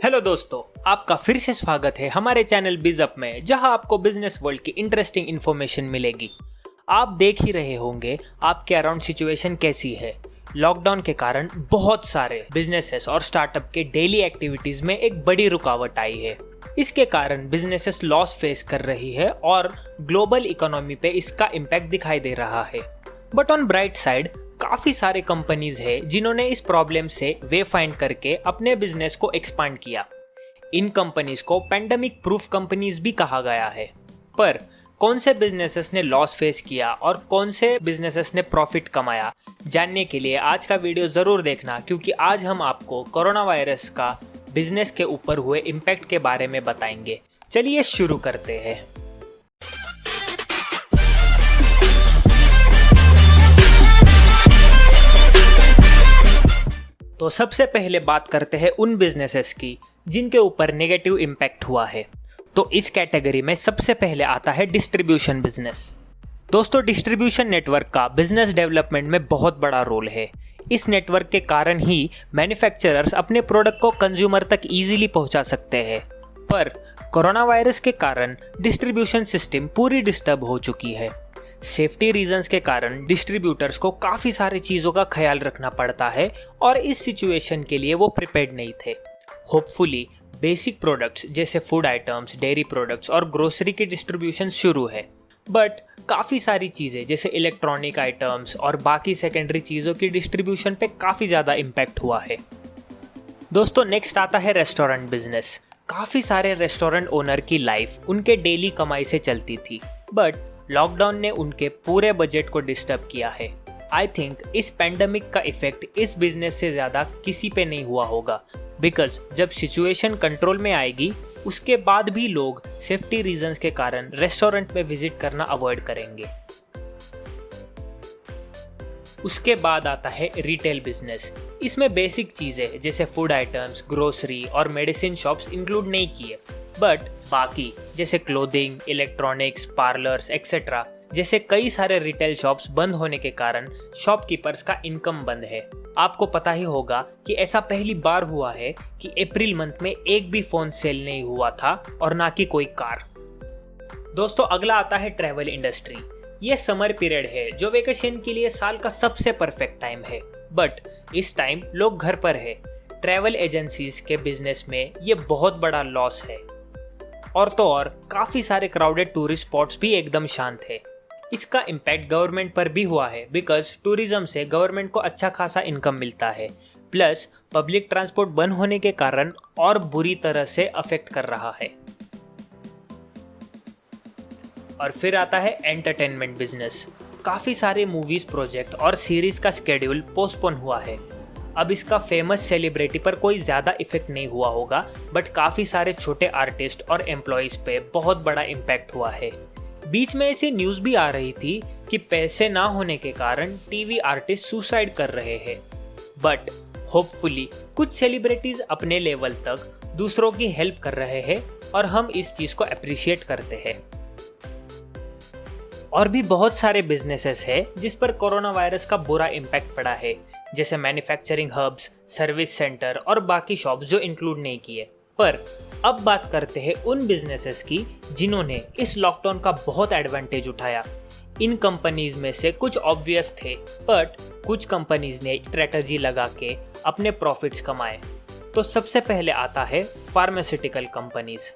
Hello दोस्तों, आपका फिर से स्वागत है हमारे चैनल बिजअप में, जहां आपको बिजनेस वर्ल्ड की इंटरेस्टिंग इन्फॉर्मेशन मिलेगी। आप देख ही रहे होंगे आपके अराउंड सिचुएशन कैसी है। लॉकडाउन के कारण बहुत सारे बिजनेसेस और स्टार्टअप के डेली एक्टिविटीज में एक बड़ी रुकावट आई है। इसके कारण बिजनेसेस लॉस फेस कर रही है और ग्लोबल इकोनॉमी पे इसका इम्पैक्ट दिखाई दे रहा है। बट ऑन ब्राइट साइड काफी सारे कंपनीज है जिन्होंने इस प्रॉब्लम से वे फाइंड करके अपने बिजनेस को एक्सपांड किया। इन कंपनीज को पैंडेमिक प्रूफ कंपनीज भी कहा गया है। पर कौन से बिजनेसेस ने लॉस फेस किया और कौन से बिजनेसेस ने प्रॉफिट कमाया, जानने के लिए आज का वीडियो जरूर देखना, क्योंकि आज हम आपको कोरोना वायरस का बिजनेस के ऊपर हुए इम्पैक्ट के बारे में बताएंगे। चलिए शुरू करते हैं। तो सबसे पहले बात करते हैं उन बिजनेसेस की जिनके ऊपर नेगेटिव इम्पैक्ट हुआ है। तो इस कैटेगरी में सबसे पहले आता है डिस्ट्रीब्यूशन बिजनेस। दोस्तों, डिस्ट्रीब्यूशन नेटवर्क का बिजनेस डेवलपमेंट में बहुत बड़ा रोल है। इस नेटवर्क के कारण ही मैन्युफैक्चरर्स अपने प्रोडक्ट को कंज्यूमर तक इजीली पहुंचा सकते हैं। पर कोरोना वायरस के कारण डिस्ट्रीब्यूशन सिस्टम पूरी डिस्टर्ब हो चुकी है। सेफ्टी रीजंस के कारण डिस्ट्रीब्यूटर्स को काफ़ी सारी चीज़ों का ख्याल रखना पड़ता है और इस सिचुएशन के लिए वो प्रिपेयर्ड नहीं थे। होपफुली बेसिक प्रोडक्ट्स जैसे फूड आइटम्स, डेयरी प्रोडक्ट्स और ग्रोसरी की डिस्ट्रीब्यूशन शुरू है, बट काफ़ी सारी चीज़ें जैसे इलेक्ट्रॉनिक आइटम्स और बाकी सेकेंडरी चीज़ों की डिस्ट्रीब्यूशन पे काफ़ी ज़्यादा इम्पैक्ट हुआ है। दोस्तों, नेक्स्ट आता है रेस्टोरेंट बिजनेस। काफ़ी सारे रेस्टोरेंट ओनर की लाइफ उनके डेली कमाई से चलती थी, बट लॉकडाउन ने उनके पूरे बजट को डिस्टर्ब किया है। आई थिंक इस पैंडेमिक का इफेक्ट इस बिजनेस से ज़्यादा किसी पे नहीं हुआ होगा, बिकॉज जब सिचुएशन कंट्रोल में आएगी उसके बाद भी लोग सेफ्टी रीजंस के कारण रेस्टोरेंट में विजिट करना अवॉइड करेंगे। उसके बाद आता है रिटेल बिजनेस। इसमें बेसिक चीज़ें जैसे फूड आइटम्स, ग्रोसरी और मेडिसिन शॉप्स इंक्लूड नहीं किए, बट बाकी जैसे क्लोथिंग, इलेक्ट्रॉनिक्स, पार्लर्स एक्सेट्रा जैसे कई सारे रिटेल शॉप्स बंद होने के कारण शॉपकीपर्स का इनकम बंद है। आपको पता ही होगा कि ऐसा पहली बार हुआ है कि अप्रैल मंथ में एक भी फोन सेल नहीं हुआ था और ना कि कोई कार। दोस्तों, अगला आता है ट्रैवल इंडस्ट्री। ये समर पीरियड है जो वेकेशन के लिए साल का सबसे परफेक्ट टाइम है, बट इस टाइम लोग घर पर है। ट्रैवल एजेंसीज के बिजनेस में ये बहुत बड़ा लॉस है। और तो और काफ़ी सारे क्राउडेड टूरिस्ट स्पॉट्स भी एकदम शांत है। इसका इम्पैक्ट गवर्नमेंट पर भी हुआ है, बिकॉज टूरिज्म से गवर्नमेंट को अच्छा खासा इनकम मिलता है। प्लस पब्लिक ट्रांसपोर्ट बंद होने के कारण और बुरी तरह से अफेक्ट कर रहा है। और फिर आता है एंटरटेनमेंट बिजनेस। काफ़ी सारे मूवीज, प्रोजेक्ट और सीरीज का शेड्यूल पोस्टपोन हुआ है। अब इसका फेमस सेलिब्रिटी पर कोई ज़्यादा इफेक्ट नहीं हुआ होगा, बट काफ़ी सारे छोटे आर्टिस्ट और एम्प्लॉयज़ पे बहुत बड़ा इम्पैक्ट हुआ है। बीच में ऐसी न्यूज़ भी आ रही थी कि पैसे ना होने के कारण टीवी आर्टिस्ट सुसाइड कर रहे हैं, बट होपफुली कुछ सेलिब्रिटीज अपने लेवल तक दूसरों की हेल्प कर रहे हैं और हम इस चीज़ को अप्रिशिएट करते हैं। और भी बहुत सारे बिजनेसेस हैं जिस पर कोरोना वायरस का बुरा इम्पैक्ट पड़ा है, जैसे मैन्युफैक्चरिंग हब्स, सर्विस सेंटर और बाकी शॉप्स जो इंक्लूड नहीं किए। पर अब बात करते हैं उन बिजनेसेस की जिन्होंने इस लॉकडाउन का बहुत एडवांटेज उठाया। इन कंपनीज में से कुछ ऑब्वियस थे, बट कुछ कंपनीज ने स्ट्रेटजी लगा के अपने प्रॉफिट्स कमाए। तो सबसे पहले आता है फार्मास्यूटिकल कंपनीज।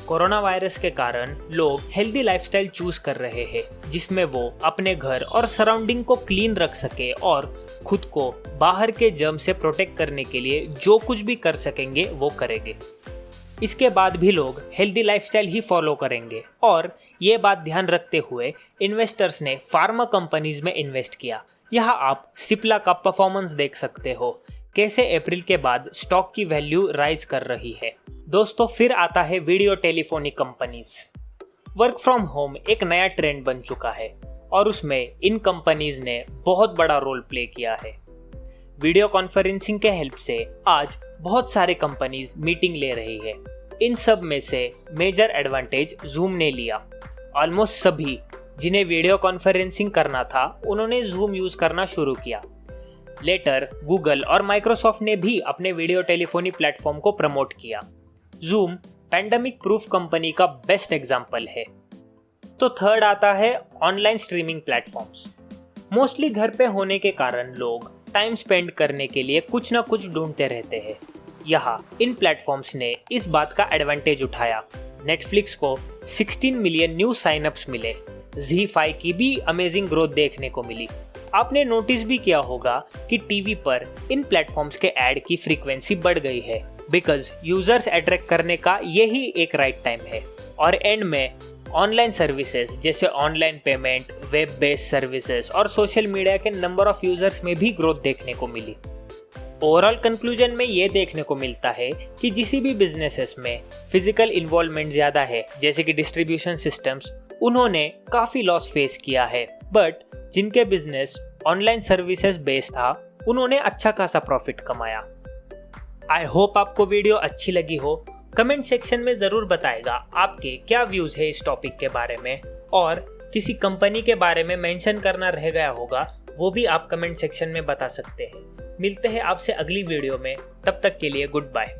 कोरोना वायरस के कारण लोग हेल्दी लाइफस्टाइल चूज कर रहे हैं, जिसमें वो अपने घर और सराउंडिंग को क्लीन रख सके और खुद को बाहर के जर्म से प्रोटेक्ट करने के लिए जो कुछ भी कर सकेंगे वो करेंगे। इसके बाद भी लोग हेल्दी लाइफस्टाइल ही फॉलो करेंगे, और ये बात ध्यान रखते हुए इन्वेस्टर्स ने फार्मा कंपनीज में इन्वेस्ट किया। यहाँ आप सिप्ला का परफॉर्मेंस देख सकते हो, कैसे अप्रैल के बाद स्टॉक की वैल्यू राइज कर रही है। दोस्तों, फिर आता है video telephony companies. Work from home एक नया ट्रेंड बन चुका है और उसमें इन कंपनीज ने बहुत बड़ा रोल प्ले किया है। वीडियो कॉन्फ्रेंसिंग के हेल्प से आज बहुत सारे कंपनीज मीटिंग ले रही है। इन सब में से मेजर एडवांटेज जूम ने लिया। ऑलमोस्ट सभी जिन्हें वीडियो कॉन्फ्रेंसिंग करना था उन्होंने जूम यूज करना शुरू किया। लेटर गूगल और माइक्रोसॉफ्ट ने भी अपने वीडियो टेलीफोनी प्लेटफॉर्म को प्रमोट किया। जूम पैंडेमिक प्रूफ कंपनी का बेस्ट एग्जाम्पल है। तो थर्ड आता है ऑनलाइन स्ट्रीमिंग प्लेटफॉर्म्स। मोस्टली घर पे होने के कारण लोग टाइम स्पेंड करने के लिए कुछ ना कुछ ढूंढते रहते हैं। यहाँ इन प्लेटफॉर्म्स ने इस बात का एडवांटेज उठाया। नेटफ्लिक्स को 16 मिलियन न्यू साइनअप्स मिले। ZEE5 की भी अमेजिंग ग्रोथ देखने को मिली। आपने नोटिस भी किया होगा कि टीवी पर इन प्लेटफॉर्म्स के ऐड की फ्रीक्वेंसी बढ़ गई है, बिकॉज यूजर्स अट्रैक्ट करने का यही एक राइट टाइम है। और एंड में ऑनलाइन सर्विसेज जैसे online payment, web based services और सोशल मीडिया के नंबर ऑफ यूजर्स में भी ग्रोथ देखने को मिली। ओवरऑल कंक्लूजन में ये देखने को मिलता है कि जिस भी बिजनेसेस में फिजिकल इन्वॉल्वमेंट ज़्यादा है, जैसे कि डिस्ट्रीब्यूशन सिस्टम्स, उन्होंने काफ़ी लॉस फेस किया है। बट जिनके बिजनेस ऑनलाइन सर्विसेज बेस्ड था, उन्होंने अच्छा खासा प्रॉफिट कमाया। आई होप आपको वीडियो अच्छी लगी हो। कमेंट सेक्शन में ज़रूर बताएगा आपके क्या व्यूज़ है इस टॉपिक के बारे में, और किसी कंपनी के बारे में मेंशन करना रह गया होगा वो भी आप कमेंट सेक्शन में बता सकते हैं। मिलते हैं आपसे अगली वीडियो में, तब तक के लिए गुड बाय।